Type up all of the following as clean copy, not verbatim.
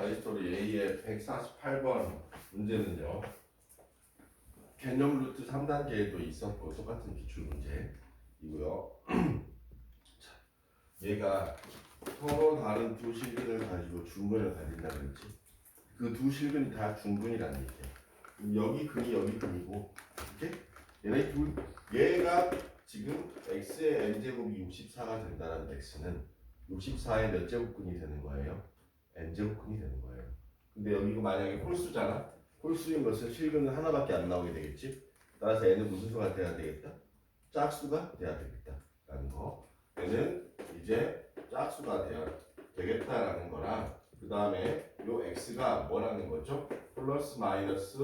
마이스토리 A의 148번 문제는요. 개념 루트 3단계에도 있었고 똑같은 기출 문제이고요. 자, 얘가 서로 다른 두 실근을 가지고 중근을 가진다 그랬지. 그 두 실근이 다 중근이라는 얘기야. 여기 근이 여기 근이고, 이렇게 얘네 둘, 얘가 지금 x의 n제곱이 64가 된다는 x는 64의 몇 제곱근이 되는 거예요? n제곱근이 되는 거예요. 근데 여기 이거 만약에 홀수잖아. 홀수인 것은 실근은 하나밖에 안 나오게 되겠지. 따라서 n은 무슨 수가 돼야 되겠다? 짝수가 돼야 되겠다 라는 거. 얘는 이제 짝수가 돼야 되겠다라는 거랑, 그 다음에 요 x가 뭐라는 거죠? 플러스 마이너스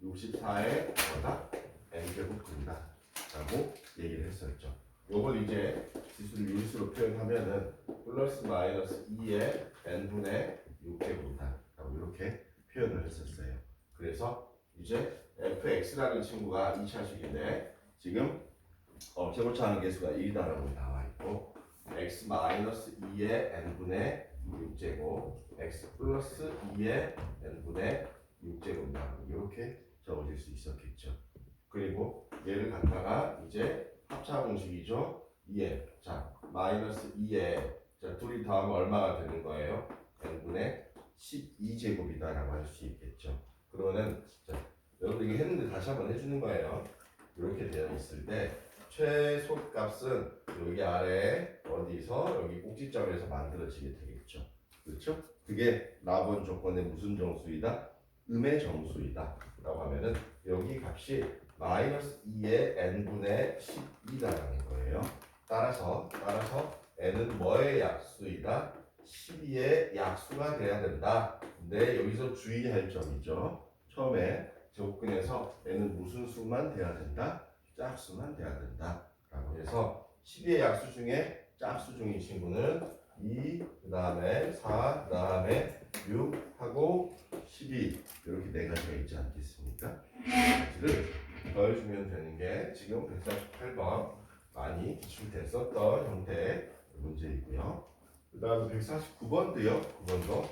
64의 뭐다? n제곱근이다 라고 얘기를 했었죠. 요걸 이제 지수를 유리수로 표현하면은 플러스 마이너스 2의 n분의 6제곱이다 라고 이렇게 표현을 했었어요. 그래서 이제 fx라는 친구가 2차식인데 지금 제곱차하는 개수가 1이다라고 나와 있고, x 마이너스 2의 n분의 6제곱, x 플러스 2의 n분의 6제곱이다 이렇게 적어질 수 있었겠죠. 그리고 얘를 갖다가 이제 합차 공식이죠. 2에 자 마이너스 2에 자 둘이 더하면 얼마가 되는 거예요? n분의 12제곱이다라고 할 수 있겠죠. 그러면은 자 여러분 이거 했는데 다시 한번 해주는 거예요. 이렇게 되어 있을 때 최소값은 여기 아래 어디서 여기 꼭지점에서 만들어지게 되겠죠. 그렇죠? 그게 라본 조건의 무슨 정수이다? 음의 정수이다 라고 하면은 여기 값이 마이너스 2의 n분의 12다라는 거예요. 따라서 n은 뭐의 약수이다? 12의 약수가 돼야 된다. 근데 여기서 주의할 점이죠. 처음에 제곱근에서 n은 무슨 수만 돼야 된다? 짝수만 돼야 된다 라고 해서 12의 약수 중에 짝수 중인 친구는 2, 그 다음에 4, 그 다음에 6하고 12 이렇게 네 가지가 있지 않겠습니까? 이 가지를 더해주면 되는 게 지금 148번 많이 기출됐었던 형태의 문제이고요. 그 다음 149번도요. 9번도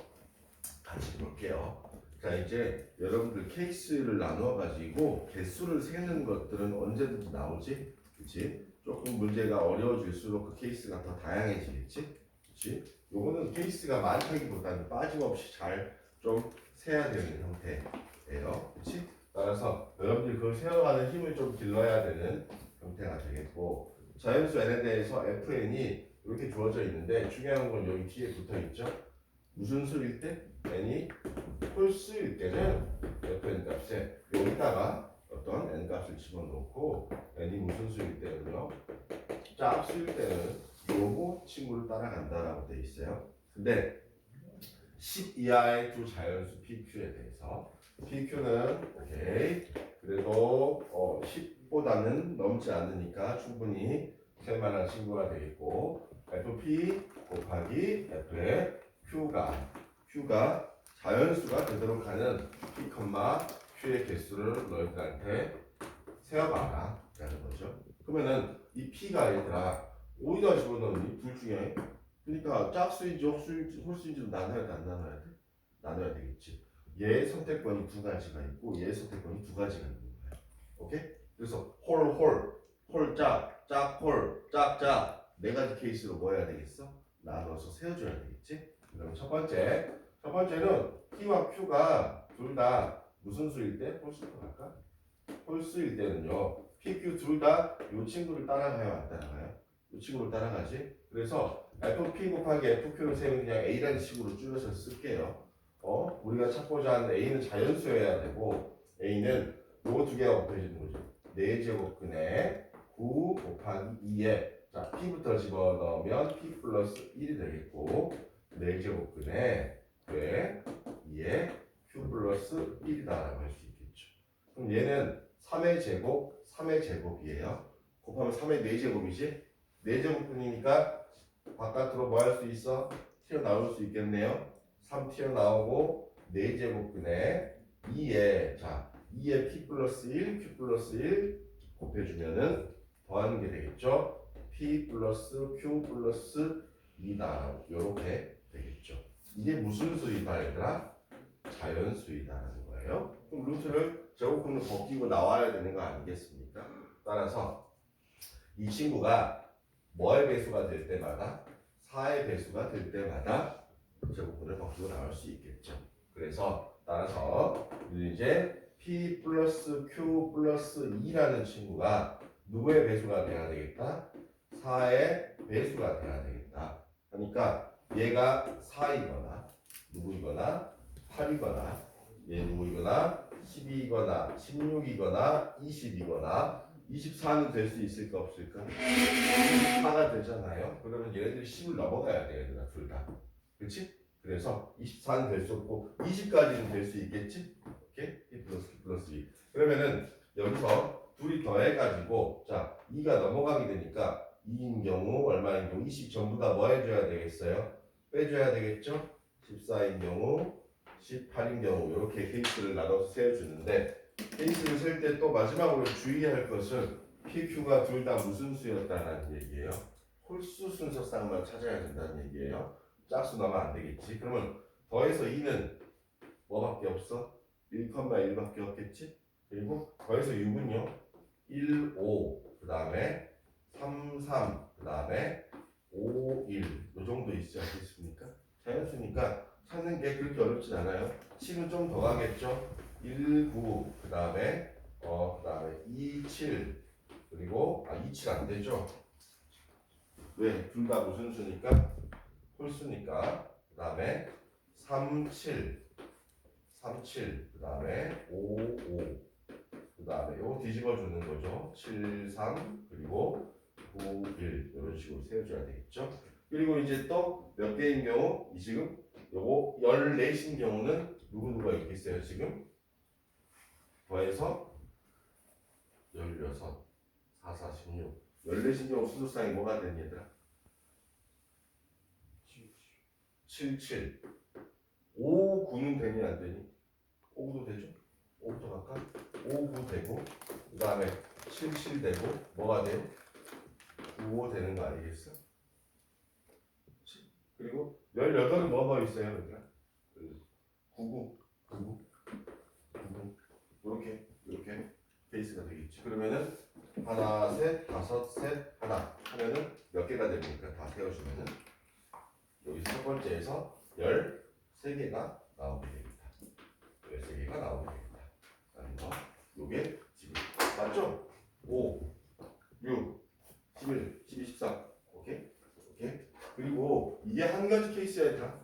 같이 볼게요. 자 이제 여러분들 케이스를 나누어 가지고 개수를 세는 것들은 언제든지 나오지, 그렇지? 조금 문제가 어려워질수록 그 케이스가 더 다양해지겠지, 그렇지? 요거는 케이스가 많다기보다는 빠짐없이 잘 좀 세야 되는 형태예요, 그렇지? 따라서 여러분들이 그걸 세워가는 힘을 좀 길러야 되는 형태가 되겠고, 자연수 n에 대해서 fn이 이렇게 주어져 있는데 중요한 건 여기 뒤에 붙어 있죠. 무슨 수일 때? n이 홀수일 때는 fn 값에 여기다가 어떤 n 값을 집어넣고, n이 무슨 수일 때는요, 짝수일 때는 요거 친구를 따라간다라고 돼 있어요. 근데 10 이하의 두 자연수 PQ에 대해서 PQ는 오케이 그래도 10보다는 넘지 않으니까 충분히 셀만한 친구가 되겠고, FP 곱하기 F의 Q가 자연수가 되도록 하는 P, Q의 개수를 너희들한테 세어봐라 라는 거죠. 그러면은 이 P가 얘들아 어디다 집어넣니? 둘 중에. 그러니까 짝수인지 홀수인지도 나눠야 돼, 안 나눠야 돼? 나눠야 되겠지. 얘 선택권이 두 가지가 있고 얘 선택권이 두 가지가 있는 거야. 오케이? 그래서 짝 네 가지 케이스로 뭐 해야 되겠어? 나눠서 세워줘야 되겠지. 그럼 첫 번째는 P와 Q가 둘 다 무슨 수일 때? 홀수로 갈까? 홀수일 때는요, PQ 둘 다 이 친구를 따라가요, 안 따라가요? 이 친구를 따라가지. 그래서 FP 곱하기 FQ를 세면 그냥 A라는 식으로 줄여서 쓸게요. 우리가 찾고자 하는 A는 자연수여야 되고, A는 요거 두 개가 곱해지는 거죠. 4제곱근에 9 곱하기 2에 자 P부터 집어넣으면 P 플러스 1이 되겠고, 4제곱근에 2에 Q 플러스 1이다라고 할 수 있겠죠. 그럼 얘는 3의 제곱이에요. 곱하면 3의 4제곱이지? 4제곱분이니까 바깥으로 뭐 할 수 있어? 튀어나올 수 있겠네요. 3 튀어나오고 4제곱근에 2에 P 플러스 1, Q 플러스 1 곱해주면은 더하는 게 되겠죠. P 플러스 Q 플러스 2다. 요렇게 되겠죠. 이게 무슨 수이다 얘들아? 자연수이다라는 거예요. 그럼 루트를 제곱근을 벗기고 나와야 되는 거 아니겠습니까? 따라서 이 친구가 뭐의 배수가 될 때마다 4의 배수가 될 때마다 제곱근을 벗기고 나올 수 있겠죠. 그래서 따라서 이제 P 플러스 Q 플러스 2라는 친구가 누구의 배수가 돼야 되겠다? 4의 배수가 돼야 되겠다. 그러니까 얘가 4이거나 누구이거나 8이거나 얘 누구이거나 12이거나 16이거나 20이거나 24는 될 수 있을까 없을까? 24가 되잖아요. 그러면 얘네들이 10을 넘어가야 돼 얘들아 둘 다. 그렇지? 그래서 24는 될 수 없고 20까지는 될 수 있겠지? 오케이? P 플러스 Q 플러스 2. 그러면은 여기서 둘이 더해가지고 자 2가 넘어가게 되니까 2인 경우 얼마인 경우 20 전부 다 뭐 해줘야 되겠어요? 빼줘야 되겠죠? 14인 경우 18인 경우 이렇게 케이스를 나눠서 세워주는데 케이스를 셀 때 또 마지막으로 주의할 것은 PQ가 둘 다 무슨 수였다는 얘기예요. 홀수 순서쌍만 찾아야 된다는 얘기예요. 짝수 넣으면 안 되겠지. 그러면 더해서 2는 뭐밖에 없어? 1,1밖에 없겠지? 그리고 더해서 6은요 1, 5, 그 다음에 3, 3, 그 다음에 5, 1 이 정도 있지 않겠습니까? 자연수니까 찾는 게 그렇게 어렵진 않아요. 7은 좀 더 가겠죠? 1, 9, 그 다음에 2, 7 그리고 2, 7 안 되죠? 왜? 둘 다 무슨 수니까? 홀수니까. 그 다음에 3, 7 3, 7 그 다음에 5, 5 그 다음에 요거 뒤집어 주는 거죠. 7, 3 그리고 9, 1 이런 식으로 세워줘야 되겠죠. 그리고 이제 또 몇 개인 경우 이 지금 요거 14인 경우는 누구누가 있겠어요 지금? 더해서 16 4, 4, 16 14인 경우 수소쌍이 뭐가 되니 얘들아? 7, 7 5, 9는 되니 안 되니? 5도 되죠? 5부터 갈까? 5, 9 되고 그 다음에 7, 7 되고 뭐가 돼요? 9, 5 되는 거 아니겠어? 그리고 18은 뭐가 있어요? 그러니까 99, 99, 99 이렇게 케이스가 되겠지. 그러면은 하나, 셋, 다섯, 셋, 하나 하면은 몇 개가 됩니까? 다 세워주면은 여기 첫 번째에서 13개가 나오게 됩니다. 13개가 나오게 됩니다. 그래서 요게 지금 맞죠? 5, 6, 11, 12, 14 오케이? 오케이? 그리고 이게 한 가지 케이스에 다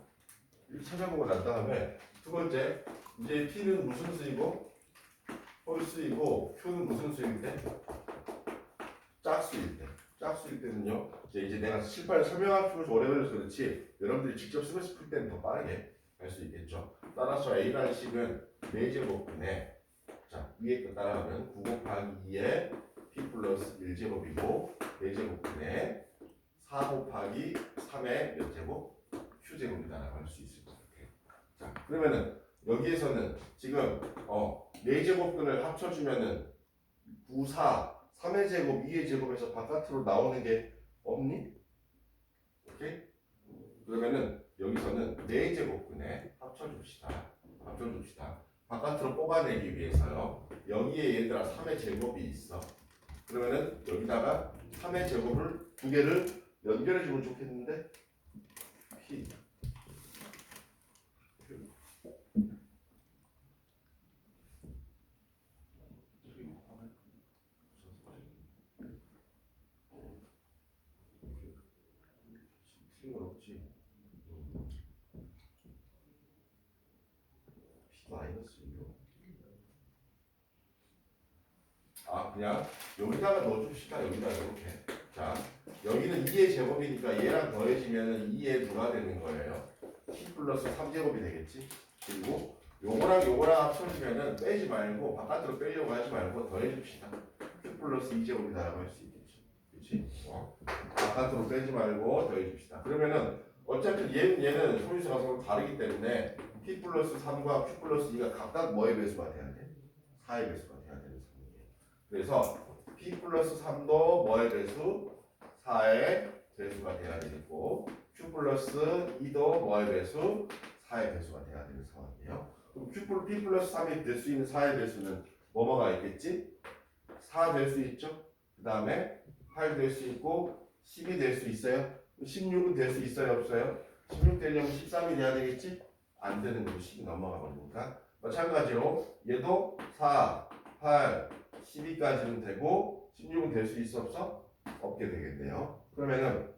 이렇게 찾아보고 난 다음에 두 번째 이제 P는 무슨 수이고 홀수이고 Q는 무슨 수일 때? 짝수일 때. 짝수일 때는요. 이제 내가 실파를 설명하면서 오래 걸려서 그렇지 여러분들이 직접 쓰고 싶을 때는 더 빠르게 할 수 있겠죠. 따라서 A라는 식은 4제곱분에 자 위에 거 따라가면 9 곱하기 2에 P 플러스 1제곱이고 4제곱분에 4 곱하기 3의 몇 제곱? Q제곱이다라고 할 수 있을 것 같아요. 자 그러면은 여기에서는 지금 4제곱근을 합쳐주면은 9, 4, 3의 제곱, 2의 제곱에서 바깥으로 나오는 게 없니? 오케이? 그러면은 여기서는 4제곱근에 합쳐줍시다. 바깥으로 뽑아내기 위해서요. 여기에 얘들아 3의 제곱이 있어. 그러면은 여기다가 3의 제곱을 두 개를 연결해주면 좋겠는데 P 싱그럽지. P 마이너스 1로. 그냥 여기다가 넣어줍시다. 여기다 이렇게. 자, 여기는 2의 제곱이니까 얘랑 더해지면은 2의 누가 되는 거예요? P 플러스 3제곱이 되겠지. 그리고 요거랑 합쳐지면은 빼지 말고 바깥으로 빼려고 하지 말고 더해줍시다. Q 플러스 2제곱이다라고 할 수 있겠죠. 그렇지? 바깥으로 빼지 말고 더해줍시다. 그러면은 어차피 얘는 소유수가 서로 다르기 때문에 P 플러스 3과 Q 플러스 2가 각각 뭐의 배수가 돼야 돼? 4의 배수가 돼야 되는 상황이에요. 그래서 P 플러스 3도 뭐의 배수? 4의 배수가 돼야 되겠고 Q q 플러스 2도 뭐의 배수? 4의 배수가 돼야 되는 상황이에요. 그럼 p 플러스 3이 될 수 있는 4의 배수는 뭐가 있겠지? 4 될 수 있죠? 그 다음에 8 될 수 있고 10이 될 수 있어요? 16은 될 수 있어요? 없어요? 16 되려면 13이 돼야 되겠지? 안 되는 거로 10이 넘어가 버리니까 마찬가지로 얘도 4, 8, 12까지는 되고 16은 될 수 있어 없어? 없게 되겠네요. 그러면은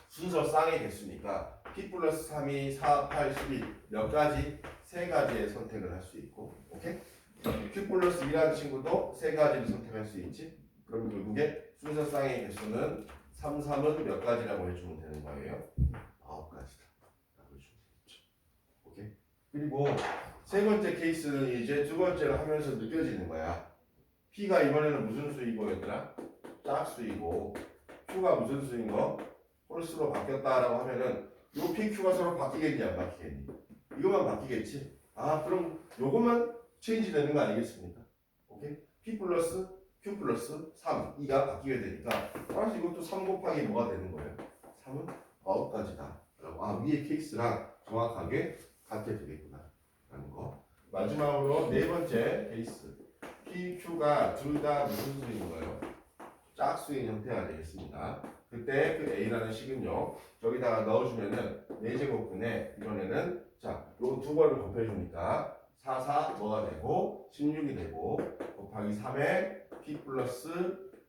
순서 쌍의 개수니까 p 플러스 3이 4, 8, 12 몇 가지? 세 가지의 선택을 할 수 있고 오케이? q 플러스 2라는 친구도 세 가지를 선택할 수 있지? 그럼 결국에 순서 쌍의 개수는 3, 3은 몇 가지라고 해주면 되는 거예요? 9가지다 라고 해주면 되겠죠. 오케이? 그리고 세 번째 케이스는 이제 두 번째를 하면서 느껴지는 거야. P가 이번에는 무슨 수이고 얘들아? 짝수이고 Q가 무슨 수인 거? 홀수로 바뀌었다라고 하면은 요 PQ가 서로 바뀌겠니 안 바뀌겠니? 이것만 바뀌겠지? 아 그럼 요것만 체인지 되는 거 아니겠습니까? 오케이? P 플러스 Q 플러스 3 2가 바뀌게 되니까 따라서 이것도 3 곱하기 뭐가 되는 거예요? 3은 9가지다 라고 아 위의 케이스랑 정확하게 같게 되겠구나 라는 거. 마지막으로 네 번째 케이스 P, Q가 둘 다 무슨 수인 거예요? 짝수인 형태가 되겠습니다. 그때 그 A라는 식은요 저기다가 넣어주면은 4제곱분에 이번에는 자 요 두 번을 곱해주니까 4, 4 뭐가 되고 16이 되고 곱하기 3에 P 플러스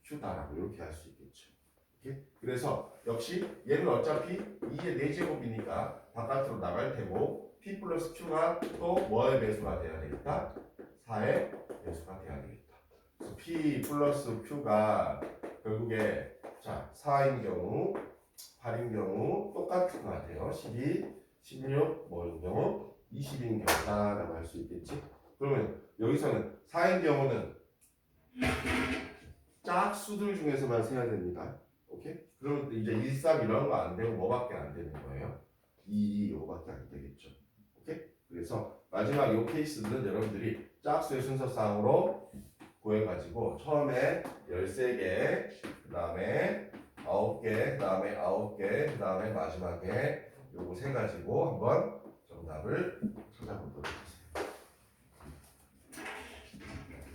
Q다라고 이렇게 할 수 있겠죠. 이렇게? 그래서 역시 얘는 어차피 2의 4제곱이니까 바깥으로 나갈 테고 P 플러스 Q가 또 뭐의 배수가 돼야 되겠다? 4의 배수가 돼야 되겠다. 그래서 P 플러스 Q가 결국에 자 4인 경우 8인 경우 똑같은 거 같아요. 12, 16 뭐인 경우 20인 경우다라고 할 수 있겠지. 그러면 여기서는 4인 경우는 짝수들 중에서만 세야 됩니다. 오케이? 그러면 이제 1, 3 이런 거 안 되고 뭐밖에 안 되는 거예요? 2, 2, 5밖에 안 되겠죠. 오케이? 그래서 마지막 요 케이스는 여러분들이 짝수의 순서상으로 구해가지고 처음에 13개, 그 다음에 9개, 그 다음에 9개, 그 다음에 마지막에 요거 세 가지고 한번 정답을 찾아보도록 하겠습니다.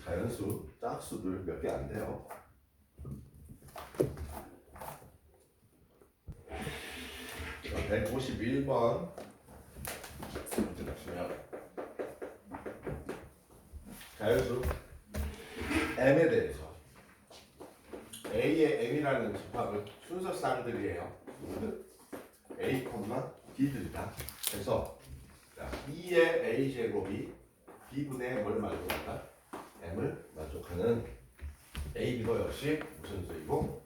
자연수, 짝수들 몇 개 안 돼요. 151번 문제 보시면 자연수 M에 대해서 A의 M이라는 집합은 순서쌍들이에요. A, B들이다. 그래서 2의 A제곱이 B분의 뭘 만족한다? M을 만족하는 A, B도 역시 무슨 수이고?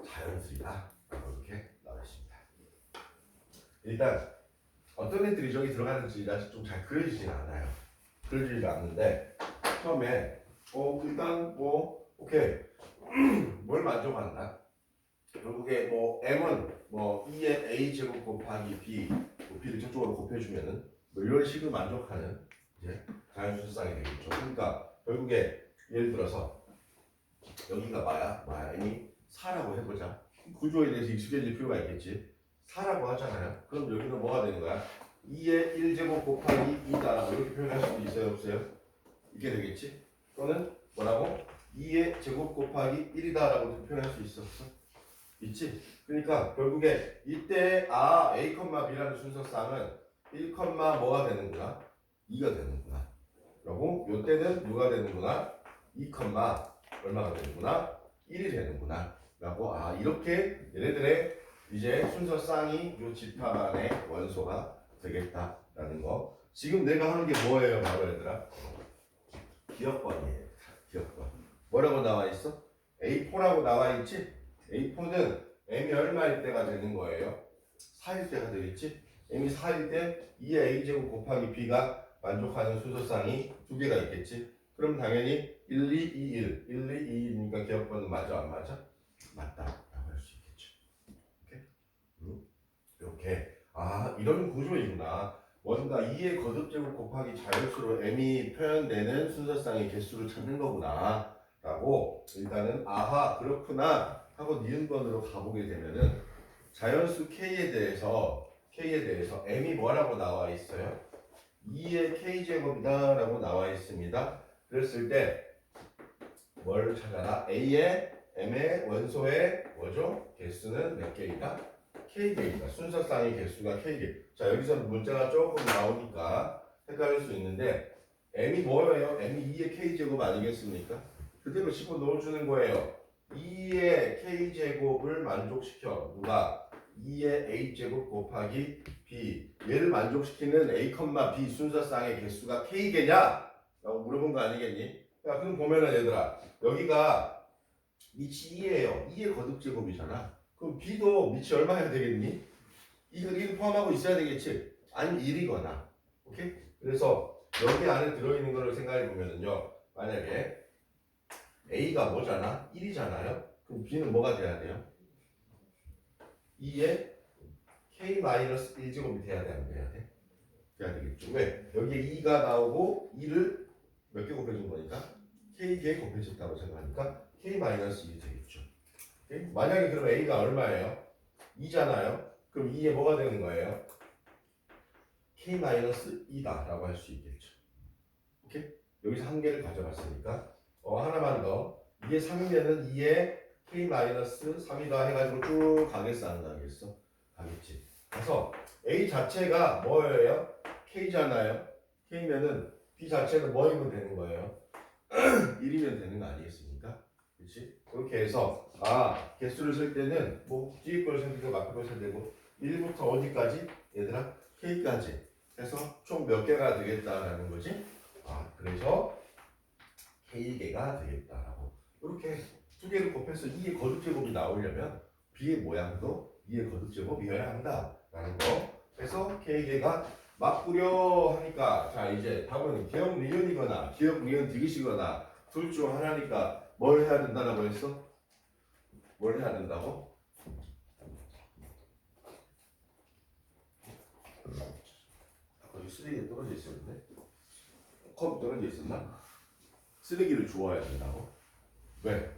자연수이다. 이렇게 나와 있습니다. 일단 어떤 애들이 저기 들어가는지 아직 좀 잘 그려지진 않아요. 그려지지가 않는데 처음에 일단 오케이 뭘 만족한다? 결국에 M은 2의 A제곱 곱하기 B B를 저쪽으로 곱해주면은 이런 식으로 만족하는 이제 자연수쌍이 되겠죠. 그러니까 결국에 예를 들어서 여기가 마야 M이 4라고 해보자. 구조에 대해서 익숙해질 필요가 있겠지. 4라고 하잖아요. 그럼 여기는 뭐가 되는 거야? 2의 1제곱 곱하기 2다라고 이렇게 표현할 수도 있어요 없어요? 이게 되겠지? 또는 뭐라고? 2의 제곱 곱하기 1이다라고 표현할 수 있어 없어? 있지? 그러니까 결국에 이때 A, B라는 순서쌍은 1, 뭐가 되는구나? 2가 되는구나. 그리고 요때는 뭐가 되는구나? 2, 얼마가 되는구나? 1이 되는구나. 라고 이렇게 얘네들의 이제 순서쌍이 요 집합 안에 원소가 되겠다라는 거. 지금 내가 하는 게 뭐예요, 바로 얘들아? 기억번이에요. 기억번. 뭐라고 나와 있어? A4라고 나와 있지? A4는 M이 얼마일 때가 되는 거예요? 4일 때가 되겠지? M이 4일 때 2의 A제곱 곱하기 B가 만족하는 순서쌍이 두 개가 있겠지? 그럼 당연히 1, 2, 2, 1. 1, 2, 2, 1이니까 기억번은 맞아, 안 맞아? 맞다. 라고 할 수 있겠죠. 오케이? 이렇게. 이런 구조이구나. 뭔가 2의 거듭제곱 곱하기 자연수로 M이 표현되는 순서쌍의 개수를 찾는 거구나. 라고 일단은 그렇구나 하고 니은번으로 가보게 되면은 자연수 K에 대해서 M이 뭐라고 나와 있어요? 2의 K제곱이다 라고 나와 있습니다. 그랬을 때 뭘 찾아라? A의 M의 원소의 뭐죠? 개수는 몇 개이다? K개이다. 순서상의 개수가 K개. 자, 여기서 문자가 조금 나오니까 헷갈릴 수 있는데 M이 뭐예요? M이 2의 K제곱 아니겠습니까? 그대로 집어넣어주는 거예요. 2의 K제곱을 만족시켜. 누가? 2의 A제곱 곱하기 B. 얘를 만족시키는 A, B 순서상의 개수가 K개냐? 라고 물어본 거 아니겠니? 야, 그럼 보면은 얘들아, 여기가 밑이 2예요. 2의 거듭제곱이잖아. 그럼 B도 밑이 얼마 해야 되겠니? 이걸 1 포함하고 있어야 되겠지? 아니면 1이거나. 오케이? 그래서 여기 안에 들어있는 거를 생각해 보면은요. 만약에 A가 뭐잖아? 1이잖아요? 그럼 B는 뭐가 돼야 돼요? 2의 K-1제곱이 돼야 돼? 안 돼야 돼? 돼야 되겠죠. 왜? 여기에 2가 나오고 2를 몇 개 곱해준 거니까? K개 곱해줬다고 생각하니까 K-1이 되겠죠. 오케이? 만약에 그럼 A가 얼마예요? 2잖아요? 그럼 2에 뭐가 되는 거예요? K-2다 라고 할 수 있겠죠. 오케이? 여기서 한 개를 가져갔으니까 하나만 더 2에 3이면은 2에 K-3이다 해가지고 쭉 가겠어 안 가겠어? 가겠지. 그래서 A 자체가 뭐예요? K잖아요. K면은 B 자체는 뭐이면 되는 거예요? 1이면 되는 거 아니겠습니까? 그렇지? 그렇게 해서 개수를 쓸 때는 뭐 뒤에 걸 써도 되고 앞에 걸 써도 되고 1부터 어디까지? 얘들아 K까지 해서 총 몇 개가 되겠다라는 거지? 그래서 K개가 되겠다라고 이렇게 두 개를 곱해서 2의 거듭제곱이 나오려면 B의 모양도 2의 거듭제곱이어야 한다라는 거. 그래서 K개가 맞구려 하니까 자 이제 답은 기억 니은이거나 기억 니은 디귿이거나 둘 중 하나니까 뭘 해야 된다라고 했어? 뭘 해야 된다고? 거기 쓰레기에 떨어져 있었는데? 컵 떨어져 있었나? 쓰레기를 주워야 된다고? 왜?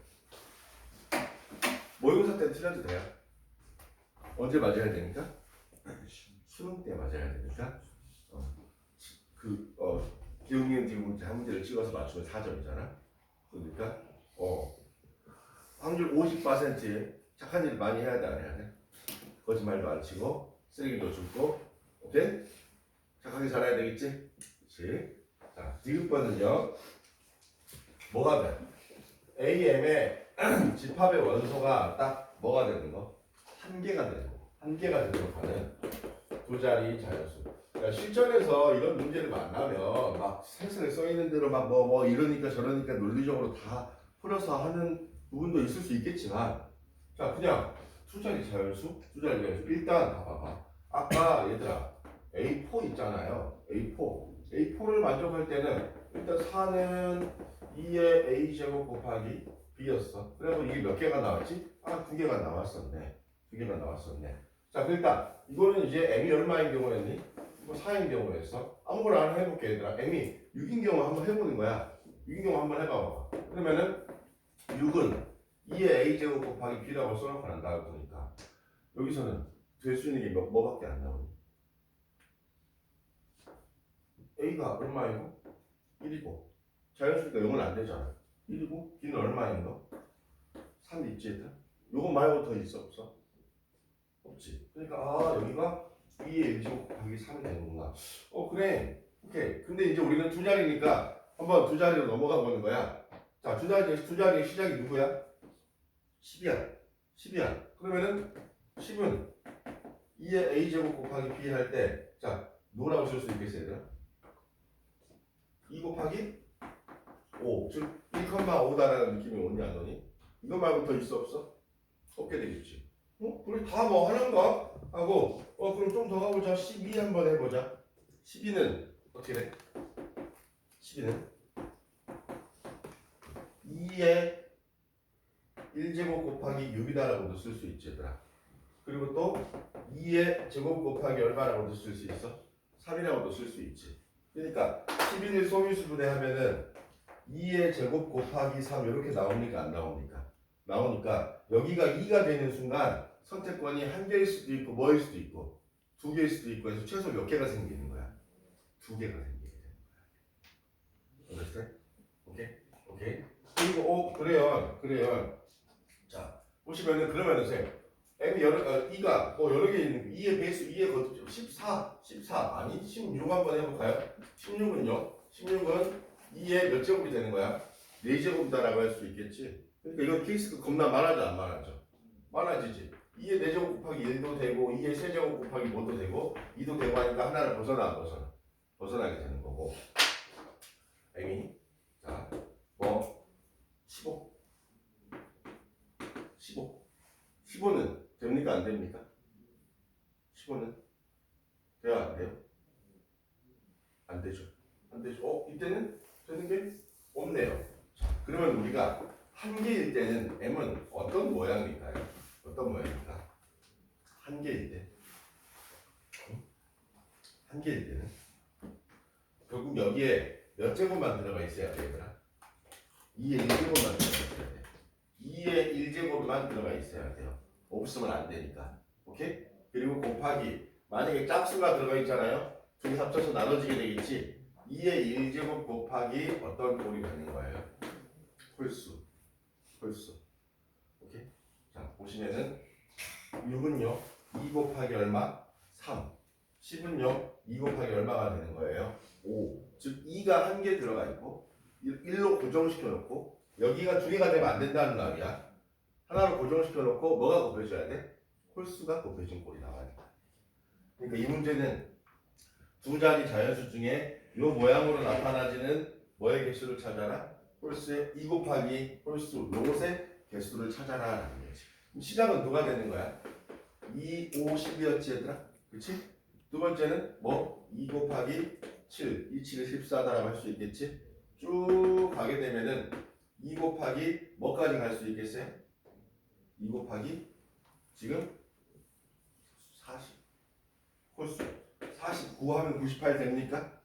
모의고사 때 틀려도 돼요. 언제 맞아야 되니까? 수능 때 맞아야 되니까. 기억니은 디귿 한 문제를 찍어서 맞추면 4점이잖아. 그러니까 확률 50%에 착한 일 많이 해야 돼 안 해야 돼? 거짓말도 안 치고 쓰레기도 줍고 오케이? 착하게 살아야 되겠지? 그렇지? 자, 디귿번은요 뭐가 돼? AM의 집합의 원소가 딱 뭐가 되는 거? 한 개가 되는 거. 한 개가 되는 거는 두 자리 자연수. 그러니까 실전에서 이런 문제를 만나면 막 생생하게 써 있는 대로 막 뭐 이러니까 저러니까 논리적으로 다 풀어서 하는 부분도 있을 수 있겠지만, 자 그냥 두 자리 자연수, 두 자리 자연수. 일단 봐봐. 아까 얘들아 A4 있잖아요. A4를 만족할 때는 일단 4는 2의 A제곱 곱하기 B였어. 그래서 이게 몇 개가 나왔지? 두 개가 나왔었네. 두 개가 나왔었네. 자, 일단 이거는 이제 M이 얼마인 경우였니? 4인 경우였어. 아무거나 하나 해볼게 얘들아. M이 6인 경우 한번 해보는 거야. 6인 경우 한번 해봐봐. 그러면은 6은 2의 A제곱 곱하기 B라고 써놓고 난다고 보니까 여기서는 될 수 있는 게 뭐밖에 안 나오니? A가 얼마이고? 1이고 자연수니까 0은 안 되잖아. 1이고 B는 얼마인 거? 3 있지 얘들? 요거 말고 더 있어 없어? 없지. 그러니까 여기가 2의 1제곱 곱하기 3이 되는구나. 그래. 오케이. 근데 이제 우리는 두 자리니까 한번 두 자리로 넘어가 보는 거야. 자, 두 자리의 시작이 누구야? 10이야. 그러면은 10은 2의 A제곱 곱하기 B 할 때, 자, 뭐라고 쓸 수 있겠어요, 얘들아? 2 곱하기 5. 즉, 1,5다라는 느낌이 오니 안 오니? 이거 말고 더 있어 없어? 없게 되겠지. 우리 다 뭐 하는가? 하고, 그럼 좀 더 가보자. 12 한번 해보자. 12는 어떻게 돼? 12는 2의 1제곱 곱하기 6이다라고도 쓸 수 있지, 얘들아. 그리고 또 2의 제곱 곱하기 얼마라고도 쓸 수 있어? 3이라고도 쓸 수 있지. 그러니까 11을 소유수분해 하면은 2의 제곱 곱하기 3 이렇게 나옵니까? 안 나옵니까? 나오니까 여기가 2가 되는 순간 선택권이 한 개일 수도 있고 뭐일 수도 있고 두 개일 수도 있고 해서 최소 몇 개가 생기는 거야? 두 개가 생기게 되는 거야. 알았어요? 오케이? 오케이? 그리고 그래요. 자, 보시면은 그러면 보세요. m이 e가 뭐 여러 개 있는 2의 배수 2의 거듭 14 아니 16 한번 해볼까요? 16은 2의 몇 제곱이 되는 거야? 4제곱이다라고 할 수 있겠지. 그러니까 이건 케이스가 겁나 많아져 안 많아져? 많아지지. 2의 4제곱 곱하기 1도 되고 2의 세제곱 곱하기 뭐도 되고 2도 되고 하니까 하나를 벗어나게 되는 거고. m이 자, 뭐 15는 됩니까 안 됩니까? 15는 돼요 안 돼요? 안 되죠. 이때는 되는 게 없네요. 자, 그러면 우리가 한 개일 때는 m은 어떤 모양일까요? 어떤 모양일까? 한 개일 때. 한 개일 때는 결국 여기에 몇 제곱만 들어가 있어야 돼, 얘들아? 2의 1제곱만 들어가 있어야 돼. 2의 1제곱만 들어가 있어야 돼요. 없으면 안 되니까. 오케이? 그리고 곱하기 만약에 짝수가 들어가 있잖아요. 두 개 합쳐서 나눠지게 되겠지. 2의 1제곱 곱하기 어떤 꼴이 되는 거예요? 홀수. 오케이? 자, 보시면은 6은요. 2 곱하기 얼마? 3. 10은요. 2 곱하기 얼마가 되는 거예요? 5. 즉 2가 한 개 들어가 있고 1로 고정시켜 놓고 여기가 두 개가 되면 안 된다는 말이야. 하나로 고정시켜 놓고 뭐가 곱해져야 돼? 홀수가 곱해진 꼴이 나와야 돼. 그러니까 이 문제는 두 자리 자연수 중에 이 모양으로 나타나지는 뭐의 개수를 찾아라? 홀수의 2 곱하기 홀수 요것의 개수를 찾아라 라는 거지. 그럼 시작은 누가 되는 거야? 2, 5, 10이었지 얘들아? 그치? 두 번째는 뭐? 2 곱하기 7, 2, 7이 14다라고 할 수 있겠지? 쭉 가게 되면은 2 곱하기 뭐까지 갈 수 있겠어요? 2 곱하기 지금 40 홀수 49 하면 98 됩니까?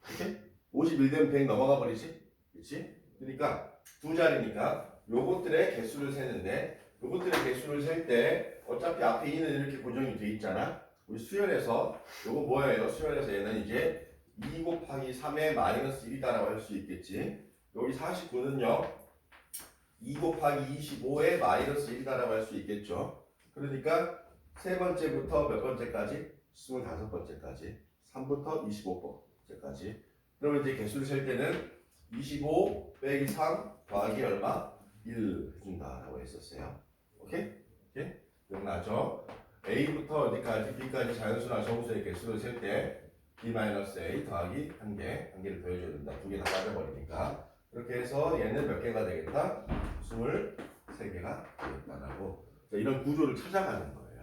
이렇게? 51 되면 100 넘어가 버리지? 그치? 그러니까 두 자리니까 요것들의 개수를 세는데 요것들의 개수를 셀 때 어차피 앞에 2는 이렇게 고정이 돼 있잖아. 우리 수열에서 요거 뭐예요? 수열에서 얘는 이제 2 곱하기 3의 마이너스 1이다라고 할 수 있겠지. 여기 49는요 2 곱하기 25의 마이너스 1이다라고 할 수 있겠죠. 그러니까 세 번째부터 몇 번째까지? 25번째까지 3부터 25번째까지. 그러면 이제 개수를 셀 때는 25 빼기 3 더하기 얼마? 1 해준다라고 했었어요. 오케이? 기억나죠? A부터 어디까지? B까지 자연수나 정수의 개수를 셀 때 B-A 더하기 한 개를 더해줘야 된다. 두 개 다 빠져버리니까. 그렇게 해서 얘는 몇 개가 되겠다? 23개가 되겠다라고. 이런 구조를 찾아가는 거예요.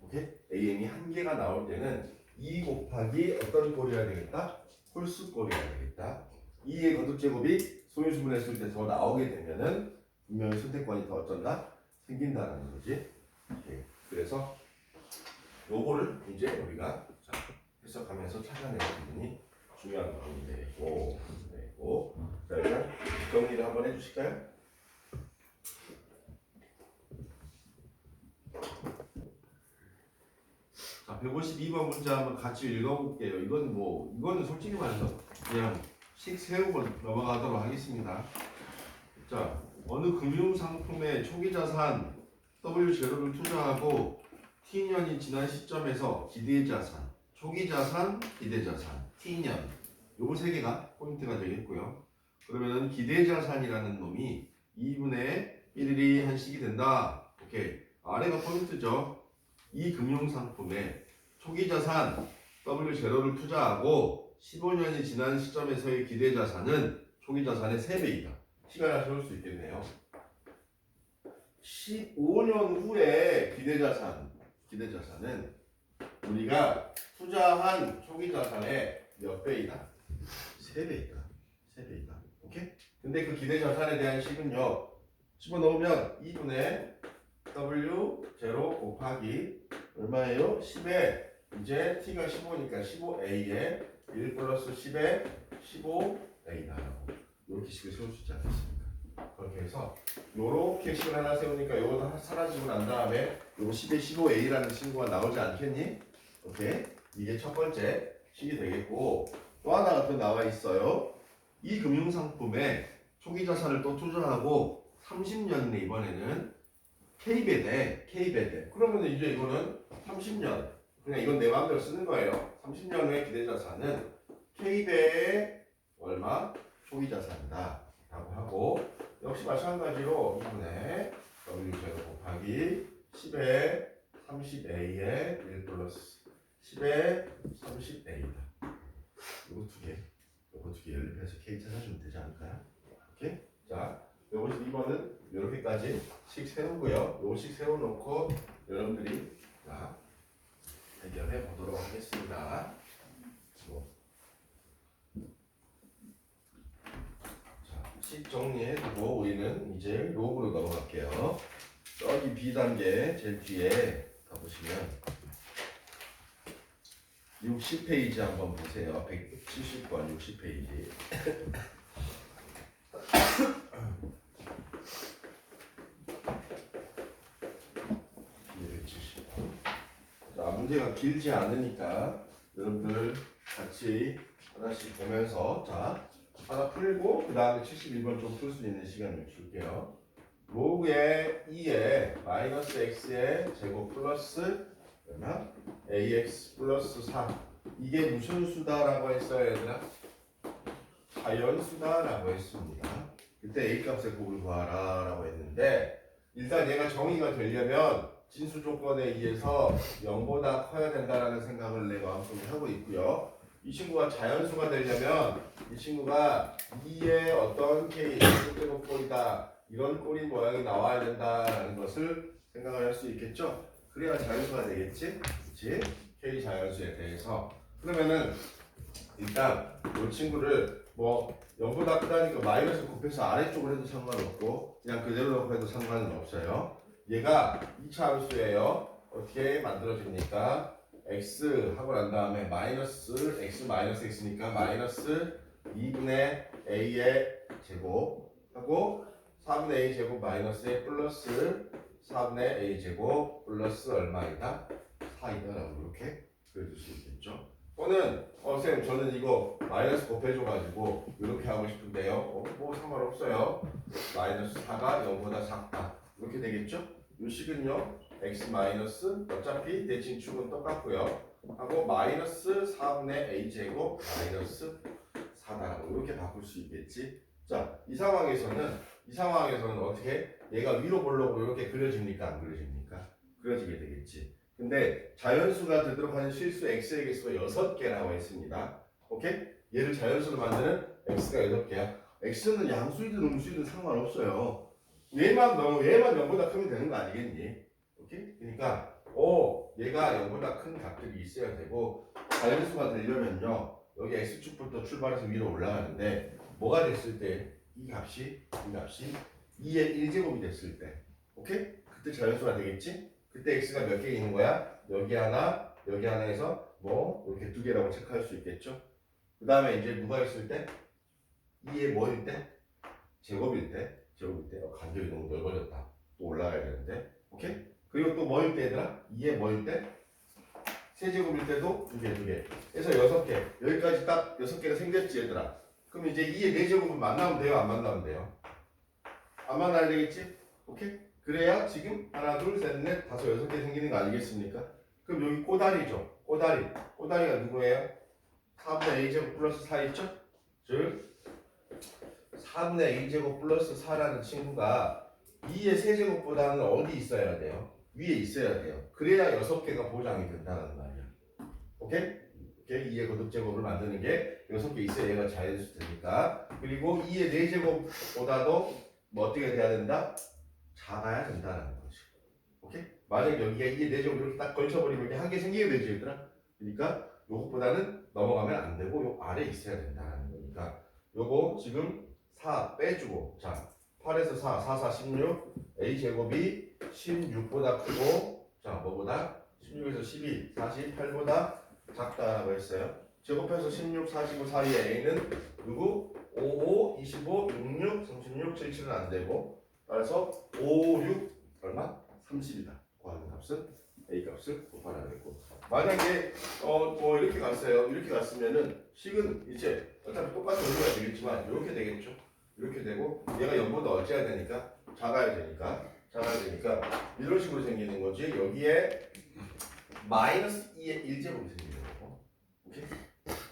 오케이? AN이 한 개가 나올 때는 2 곱하기 어떤 꼴이어야 되겠다? 홀수 꼴이어야 되겠다. 2의 거듭제곱이 소유수분했을 때 더 나오게 되면은 분명히 선택권이 더 어쩐다? 생긴다는 거지. 오케이. 그래서 요거를 이제 우리가 해석하면서 찾아내는 부분이 중요한 부분이 되고 자, 일단 정리를 한번 해주실까요? 자, 152번 문제 한번 같이 읽어볼게요. 이거는 솔직히 말해서 그냥 씩 세우고 넘어가도록 하겠습니다. 자, 어느 금융상품의 초기자산 W0를 투자하고 T년이 지난 시점에서 기대자산, 초기자산, 기대자산, T년 요거 세 개가 포인트가 되겠고요. 그러면은 기대자산이라는 놈이 2분의 1이 한 식이 된다. 오케이. 아래가 포인트죠. 이 금융상품에 초기자산 W0를 투자하고 15년이 지난 시점에서의 기대자산은 초기자산의 3배이다. 시간을 세울 수 있겠네요. 15년 후에 기대자산은 우리가 투자한 초기자산의 몇 배이다? 3배이다. 오케이? 근데 그 기대자산에 대한 식은요. 집어넣으면 2분의 W0 곱하기 얼마예요? 10에 이제 T가 15니까 15A에 1 플러스 10에 15A다. 이렇게 식을 세울 수 있지 않겠습니까? 그렇게 해서 요렇게 식을 하나 세우니까 요거 다 사라지고 난 다음에 요거 10에 15a라는 친구가 나오지 않겠니? 오케이? 이게 첫 번째 식이 되겠고 또 하나가 더 나와 있어요. 이 금융상품에 초기 자산을 또 투자하고 30년이네 이번에는 K배대. 그러면 이제 이거는 30년. 그냥 이건 내 마음대로 쓰는 거예요. 30년 후에 기대자산은 K배의 얼마? 초기 자산이다. 라고 하고 역시 마찬가지로 2분의 W제곱 곱하기 10의 30A의 1 플러스 10의 30A다. 요거 두 개 연립해서 K 찾아주면 되지 않을까요? 오케이? 자, 요거 2번은 이렇게까지 식 세우고요. 요거 식 세워놓고 여러분들이 자, 해결해 보도록 하겠습니다. 자, 식 정리해두고 우리는 이제 로그로 넘어갈게요. 저기 B단계 제일 뒤에 가보시면 60페이지 한번 보세요. 170번 60페이지. 자, 문제가 길지 않으니까 여러분들 같이 하나씩 보면서 자 하나 풀고 그 다음에 71번 좀 풀 수 있는 시간을 줄게요. 로그의 2에 마이너스 x의 제곱 플러스 얼마? ax 플러스 4 이게 무슨 수다라고 했어요 얘들아? 자연수다라고 했습니다. 그때 a값의 곱을 구하라 라고 했는데 일단 얘가 정의가 되려면 진수 조건에 의해서 0보다 커야 된다라는 생각을 내 마음속에 하고 있고요. 이 친구가 자연수가 되려면 이 친구가 2의 어떤 k 제곱꼴이다 이런 꼬리 모양이 나와야 된다라는 것을 생각을 할 수 있겠죠. 그래야 자연수가 되겠지? 그치? K 자연수에 대해서. 그러면은 일단 이 친구를 뭐 0보다 크다니까 마이너스 곱해서 아래쪽으로 해도 상관없고 그냥 그대로 놓고 해도 상관은 없어요. 얘가 2차 함수예요. 어떻게 만들어집니까? x 하고 난 다음에 마이너스 x 마이너스 x니까 마이너스 2분의 a의 제곱 하고 4분의 a 제곱 마이너스 a 플러스 4분의 a 제곱 플러스 얼마이다? 4이다 라고 이렇게 그려줄 수 있겠죠. 또는 쌤 저는 이거 마이너스 곱해줘가지고 이렇게 하고 싶은데요. 뭐 상관없어요. 마이너스 4가 0보다 작다 이렇게 되겠죠. 이 식은요 x 마이너스 어차피 내 진축은 똑같고요 하고 마이너스 4분의 a 제곱 마이너스 4다라고 이렇게 바꿀 수 있겠지. 자, 이 상황에서는 어떻게 얘가 위로 볼록으로 이렇게 그려집니까? 안 그려집니까? 그려지게 되겠지. 근데 자연수가 되도록 하는 실수 x의 개수가 6개라고 했습니다. 오케이? 얘를 자연수로 만드는 x가 6개야. x는 양수이든 음수이든 상관없어요. 얘만 0보다 크면 되는 거 아니겠니? 오케이? 그러니까 얘가 0보다 큰 값들이 있어야 되고 자연수가 되려면요 여기 x축부터 출발해서 위로 올라가는데 뭐가 됐을 때 이 값이 2의 1제곱이 됐을 때 오케이? 그때 자연수가 되겠지? 그때 x가 몇 개 있는 거야? 여기 하나 해서 뭐 이렇게 2개라고 체크할 수 있겠죠? 그 다음에 이제 누가 있을 때? 2의 뭐일 때? 제곱일 때 간격이 너무 넓어졌다. 또 올라가야 되는데 오케이? 그리고 또 뭐일 때 얘들아? 2의 뭐일 때? 세제곱일 때도 2개 그래서 6개 여기까지 딱 6개가 생겼지 얘들아. 그럼 이제 2의 4제곱은 만나면 돼요? 안 만나면 돼요? 안 만나야 되겠지? 오케이? 그래야 지금 하나 둘 셋 넷 다섯 6개 생기는 거 아니겠습니까? 그럼 여기 꼬다리죠. 꼬다리가 누구예요? 4분의 a제곱 플러스 4 있죠? 즉 4분의 a제곱 플러스 4라는 친구가 2의 세제곱보다는 어디 있어야 돼요? 위에 있어야 돼요. 그래야 6개가 보장이 된다는 말이야. 오케이? 2의 거듭제곱을 만드는 게 6개 있어야 얘가 자연수 되니까. 그리고 2의 4제곱보다도 뭐 어떻게 돼야 된다? 작아야 된다는 거지. 오케이? 만약 여기가 2의 4제곱 이렇게 딱 걸쳐버리면 이렇게 한 개 생기게 되죠 얘들아. 그러니까 요것보다는 넘어가면 안 되고 요 아래 있어야 된다는 거니까 요거 지금 4 빼주고 자 8에서 4 16 a제곱이 16보다 크고 자 뭐보다? 16에서 12 48보다 작다라고 했어요. 제곱해서 16, 45 사이에 a는 누구? 55, 25, 66, 36, 77은 안 되고 따라서 5, 6 얼마? 30이다. 구하는 값은 A 값을 곱하라 그랬고 만약에 뭐 이렇게 갔어요. 이렇게 갔으면은 식은 이제 어차피 똑같은 의미가 되겠지만 이렇게 되겠죠. 이렇게 되고 얘가 0보다 어째야 되니까 작아야 되니까 이런 식으로 생기는 거지. 여기에 마이너스 2의 1제곱이 생기는 거고 오케이?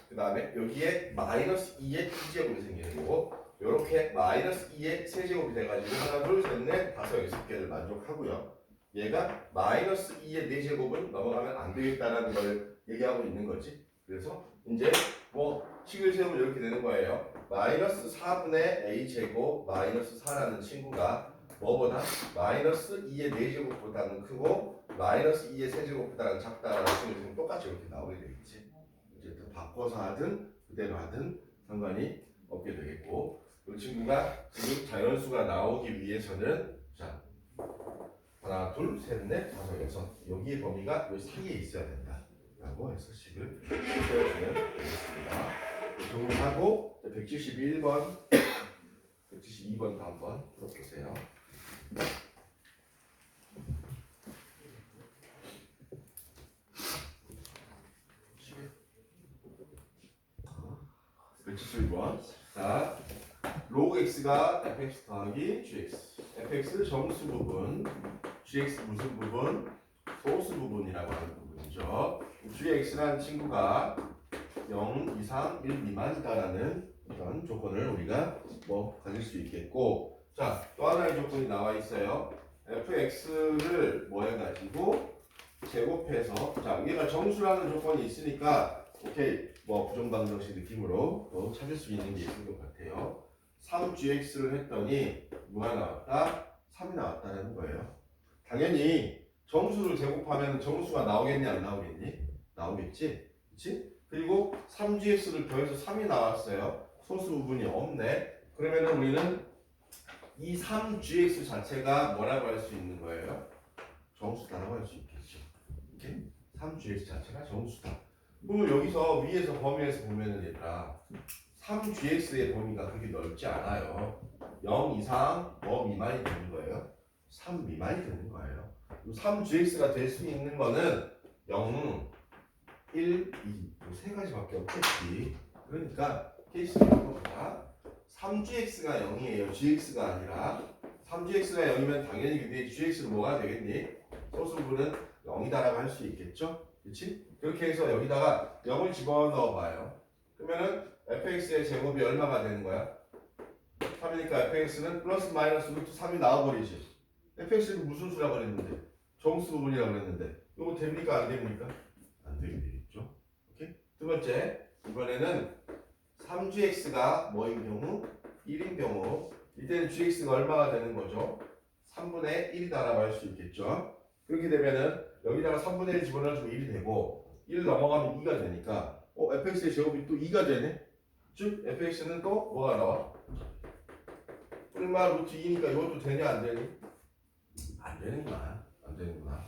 그 다음에 여기에 마이너스 2의 2제곱이 생기는 거고 이렇게 마이너스 2의 세제곱이 돼가지고 하나 둘셋넷 다섯 여섯 개를 만족하고요. 얘가 마이너스 2의 4제곱은 넘어가면 안 되겠다라는 걸 얘기하고 있는 거지. 그래서 이제 뭐 식을 세우면 이렇게 되는 거예요. 마이너스 4분의 a제곱 마이너스 4라는 친구가 뭐보다 마이너스 2의 4제곱보다는 크고 마이너스 2의 세제곱보다는 작다라는 식을 똑같이 이렇게 나오게 되겠지. 이제 또 바꿔서 하든 그대로 하든 상관이 없게 되겠고 이 친구가 지금 자연수가 나오기 위해서는 자 하나, 둘, 셋, 넷, 다섯, 여섯 여기의 범위가 이 사이에 있어야 된다 라고 해서 식을 세워주면 되겠습니다. 정리하고 171번 172번도 한번 풀어보세요. 자, 로그 x가 fx 더하기 gx fx 정수 부분 gx 무슨 부분? 소수 부분이라고 하는 부분이죠. gx라는 친구가 0 이상 1 미만이다라는 이런 조건을 우리가 뭐 가질 수 있겠고 자, 또 하나의 조건이 나와 있어요. fx를 뭐 해가지고 제곱해서 자, 얘가 정수라는 조건이 있으니까 오케이 뭐 부정방정식 느낌으로 또 찾을 수 있는 게 있을 것 같아요. 3gx를 했더니 뭐가 나왔다? 3이 나왔다는 거예요. 당연히 정수를 제곱하면 정수가 나오겠니 안 나오겠니? 나오겠지? 그치? 그리고 3gx를 더해서 3이 나왔어요. 소수 부분이 없네. 그러면 우리는 이 3gx 자체가 뭐라고 할 수 있는 거예요? 정수다라고 할 수 있겠죠. 이렇게 3gx 자체가 정수다. 그럼 여기서 위에서 범위에서 보면은 얘들아 3gx의 범위가 그렇게 넓지 않아요. 0 이상 뭐 미만이 되는 거예요? 3 미만이 되는 거예요. 3gx가 될 수 있는 거는 0, 1, 2, 세 가지밖에 없겠지. 그러니까 케이스를 읽어보자. 3gx가 0이에요. gx가 아니라 3gx가 0이면 당연히 근데 gx는 뭐가 되겠니? 소수분은 0이다라고 할 수 있겠죠? 그렇지? 그렇게 해서 여기다가 0을 집어넣어 봐요. 그러면은 fx의 제곱이 얼마가 되는 거야? 3이니까 fx는 플러스 마이너스 루트 3이 나와버리지. fx는 무슨 수라고 그랬는데? 정수 부분이라고 그랬는데 이거 됩니까 안 됩니까? 안 되게 되겠죠. 오케이? 두 번째 이번에는 3gx가 뭐인 경우? 1인 경우 이때는 gx가 얼마가 되는 거죠? 3분의 1이다라고 할 수 있겠죠. 그렇게 되면은 여기다가 3분의 1 집어넣어주면 1이 되고 1 넘어가면 2가 되니까 fx의 제곱이 또 2가 되네. 즉 fx는 또 뭐가 나와? 뿔마 루트 2니까 이것도 되냐 안 되니? 안 되는구나. 안 되는구나.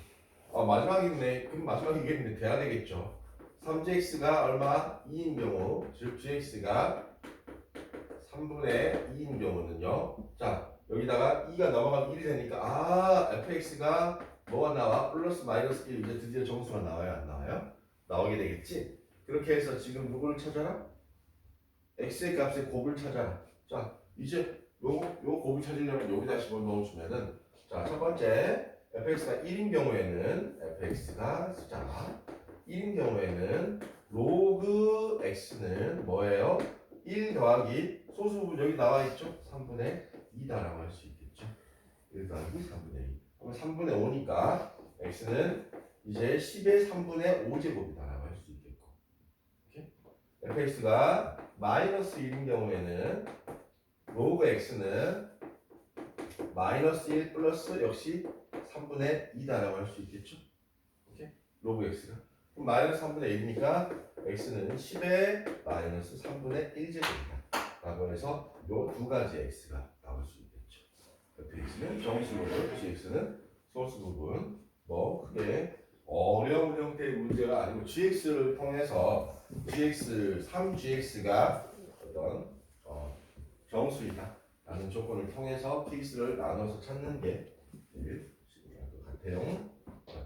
마지막이네. 그럼 마지막이겠네. 돼야 되겠죠. 3gx가 얼마? 2인 경우 즉 gx가 3분의 2인 경우는요. 자 여기다가 2가 넘어가면 1이 되니까 fx가 뭐가 나와? 플러스 마이너스 1 이제 드디어 정수가 나와요 안 나와요? 나오게 되겠지. 그렇게 해서 지금 누구를 찾아라? x의 값의 곱을 찾아라. 자 이제 요 곱을 찾으려면 여기다 집어넣어주면은 자 첫 번째 fx가 1인 경우에는 fx가 숫자 1인 경우에는 로그 x는 뭐예요? 1 더하기 소수분 여기 나와 있죠? 3분의 2다라고 할 수 있겠죠. 1 더하기 3분의 2. 그럼 3분의 5니까 x는 이제 10의 3분의 5제곱이다라고 할 수 있겠고. 오케이? fx가 마이너스 1인 경우에는 로그 x는 마이너스 1 플러스 역시 3분의 2다라고 할 수 있겠죠. 오케이? 로그 x가. 그럼 마이너스 3분의 1이니까 x는 10의 마이너스 3분의 1제곱이다. 라고 해서 요 두 가지 x가 나올 수 있겠죠. fx는 정수 부분, gx는 소수 부분. 뭐 크게 어려운 형태의 문제가 아니고 gx를 통해서 gx, 3gx가 어떤 정수이다 라는 조건을 통해서 케이스를 나눠서 찾는 게 제일 쉽을 것 같아요.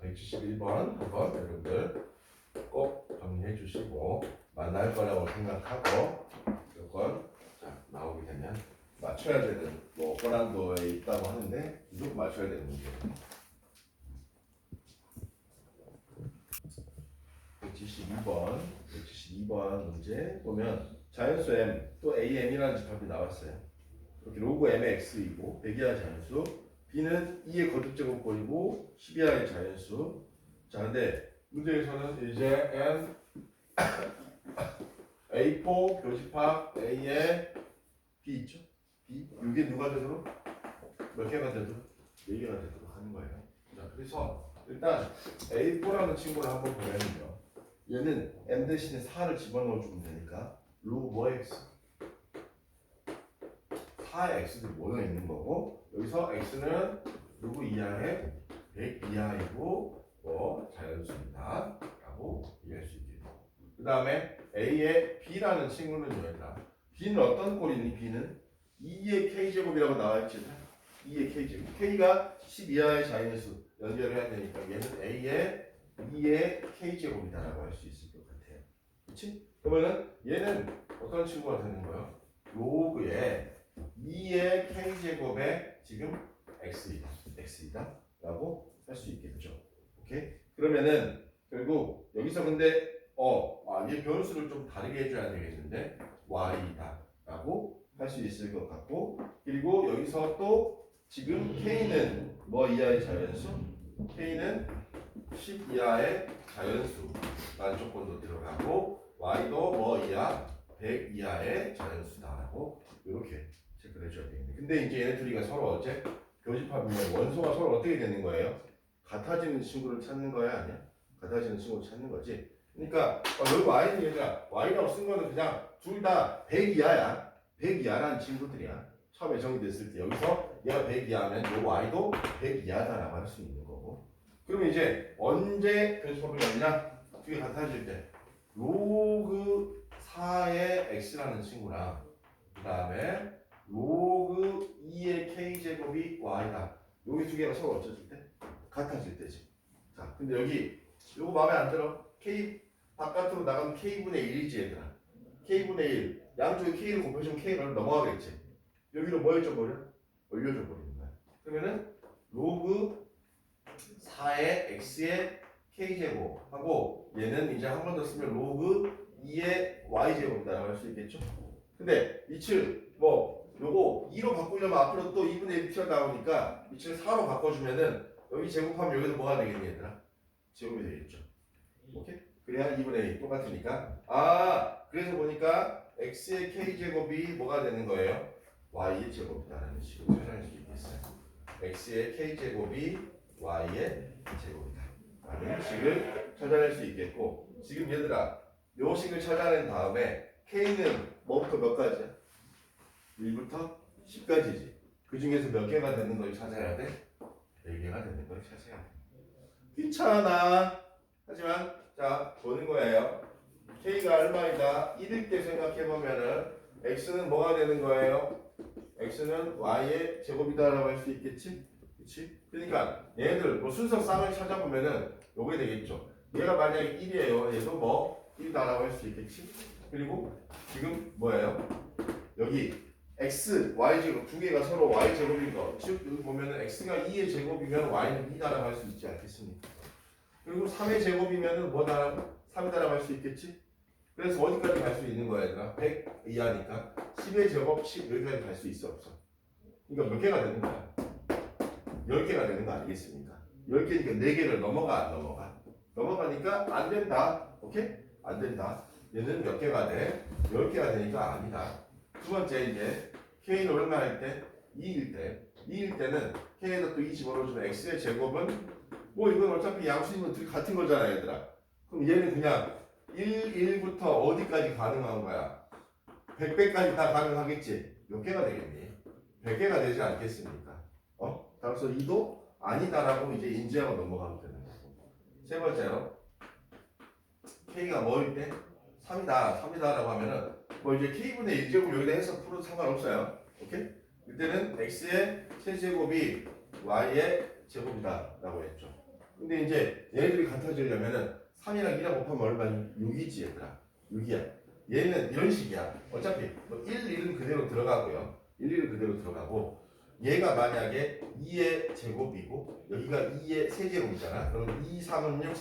171번 한번 여러분들 꼭 정리해 주시고 만날 거라고 생각하고 무조건 나오게 되면 맞춰야 되는 뭐 고난도에 있다고 하는데 무조건 맞춰야 되는 문제예요. 172번 문제 보면 자연수 m 또 am이라는 집합이 나왔어요. 이렇게 로그 m의 x이고 100이하의 자연수, b는 2의 거듭제곱꼴이고 10이하의 자연수. 자, 근데 문제에서는 이제 n A4 교집합 A에 B 있죠? B 이게 누가 되도록 몇 개가 되도록 4개가 되도록 하는 거예요. 자, 그래서 일단 A4라는 친구를 한번 보면요. 얘는 m 대신에 4를 집어넣어 주면 되니까 로그 뭐 x 4의 x들이 모여 있는 거고 여기서 x는 로그 이하의 100 이하이고 뭐 자연수입니다 라고 이해할 수 있겠고 그 다음에 A의 B라는 친구는 얘다. B는 어떤 꼴이니? B는 2의 K제곱이라고 나와있지. 2의 K제곱. K가 10 이하의 자연수 연결을 해야 되니까 얘는 A의 2의 K제곱이다 라고 할 수 있을 것 같아요. 그치? 그러면은 얘는 어떤 친구가 되는 거예요? 로그의 2의 K제곱에 지금 X이다 라고 할 수 있겠죠. 오케이? 그러면은 결국 여기서 근데 얘 변수를 좀 다르게 해줘야 되겠는데 y다 라고 할 수 있을 것 같고 그리고 여기서 또 지금 k는 뭐 이하의 자연수? k는 10 이하의 자연수라는 조건도 들어가고 y도 뭐 이하? 100 이하의 자연수다라고 이렇게 체크를 해줘야 되겠네. 근데 이제 얘네 둘이가 서로 어째 교집합이면 원소가 서로 어떻게 되는 거예요? 같아지는 친구를 찾는 거야 아니야? 같아지는 친구를 찾는 거지. 그러니까 여기 y는 얘가 y라고 쓴 거는 그냥 둘 다 100 이하야. 100 이하라는 친구들이야. 처음에 정의됐을 때 여기서 얘가 100 이하면 요 y도 100 이하다라고 할 수 있는 거고. 그러면 이제 언제 교집합이 되냐? 두 개 같아질 때 로그 4의 x라는 친구랑 그 다음에 로그 2의 k제곱이 y다. 여기 두 개가 서로 어쩌질 때? 같아질 때지. 자, 근데 여기 요거 마음에 안 들어? k 바깥으로 나가면 k분의 1이지 얘들아. k분의 1 양쪽에 k를 곱해주면 k가 넘어가겠지. 여기로 뭐 해줘버려? 올려줘 버리는 거야. 그러면은 로그 4의 x의 k제곱하고 얘는 이제 한 번 더 쓰면 로그 2의 y제곱이라고 할 수 있겠죠. 근데 밑을 뭐 요거 2로 바꾸려면 앞으로 또 2분의 1 튀어나오니까 밑을 4로 바꿔주면은 여기 제곱하면 여기도 뭐가 되겠니 얘들아? 제곱이 되겠죠. 오케이? 그래야 2분의 1 똑같으니까 그래서 보니까 x의 k제곱이 뭐가 되는 거예요? y의 제곱이다라는 식으로 찾아낼 수 있겠어요. x의 k제곱이 y의 제곱이다 라는 식을 찾아낼 수 있겠고 지금 얘들아 요 식을 찾아낸 다음에 k는 뭐부터 몇 가지야? 1부터 10까지지. 그 중에서 몇 개가 되는 걸 찾아야 돼? 4개가 되는 걸 찾아야 돼. 귀찮아. 하지만 자 보는 거예요. k가 얼마이다? 1일 때 생각해보면은 x는 뭐가 되는 거예요? x는 y의 제곱이다라고 할 수 있겠지? 그치? 그러니까 얘들 뭐 순서 쌍을 찾아보면은 요게 되겠죠. 얘가 만약에 1이에요. 얘도 뭐 1이다라고 할 수 있겠지? 그리고 지금 뭐예요? 여기 x, y 제곱 두 개가 서로 y 제곱인 거. 즉 여기 보면은 x가 2의 제곱이면 y는 2다라고 할 수 있지 않겠습니까? 그리고 3의 제곱이면은 뭐다라고? 3이다라고 할 수 있겠지? 그래서 어디까지 갈 수 있는 거야 얘들아? 100 이하니까 10의 제곱 10 여기까지 갈 수 있어 없어? 그러니까 몇 개가 되는 거야? 10개가 되는 거 아니겠습니까? 10개니까 4개를 넘어가 안 넘어가? 넘어가니까 안 된다. 오케이? 안 된다. 얘는 몇 개가 돼? 10개가 되니까 아니다. 두 번째 이제 k는 얼마일 때? 2일 때. 2일 때는 k에다 또 2 집어넣어주면 x의 제곱은 뭐 이건 어차피 양수이면 둘이 같은 거잖아 얘들아. 그럼 얘는 그냥 1부터 어디까지 가능한 거야? 100배까지 다 가능하겠지? 몇 개가 되겠니? 100개가 되지 않겠습니까? 따라서 2도 아니다라고 이제 인지하고 넘어가면 되는 거고. 세 번째로 k가 뭐일 때? 3이다라고 하면은 뭐 이제 k분의 1제곱 여기다 해서 풀어도 상관없어요. 오케이? 그때는 x의 세제곱이 y의 제곱이다 라고 했죠. 근데 이제 얘네들이 같아지려면은 3이랑 2랑 곱하면 얼마? 6이지 얘들아. 6이야. 얘는 이런 식이야. 어차피 뭐 1, 1은 그대로 들어가고요. 1, 1은 그대로 들어가고 얘가 만약에 2의 제곱이고 여기가 2의 세제곱이잖아. 그럼 2, 3은 6,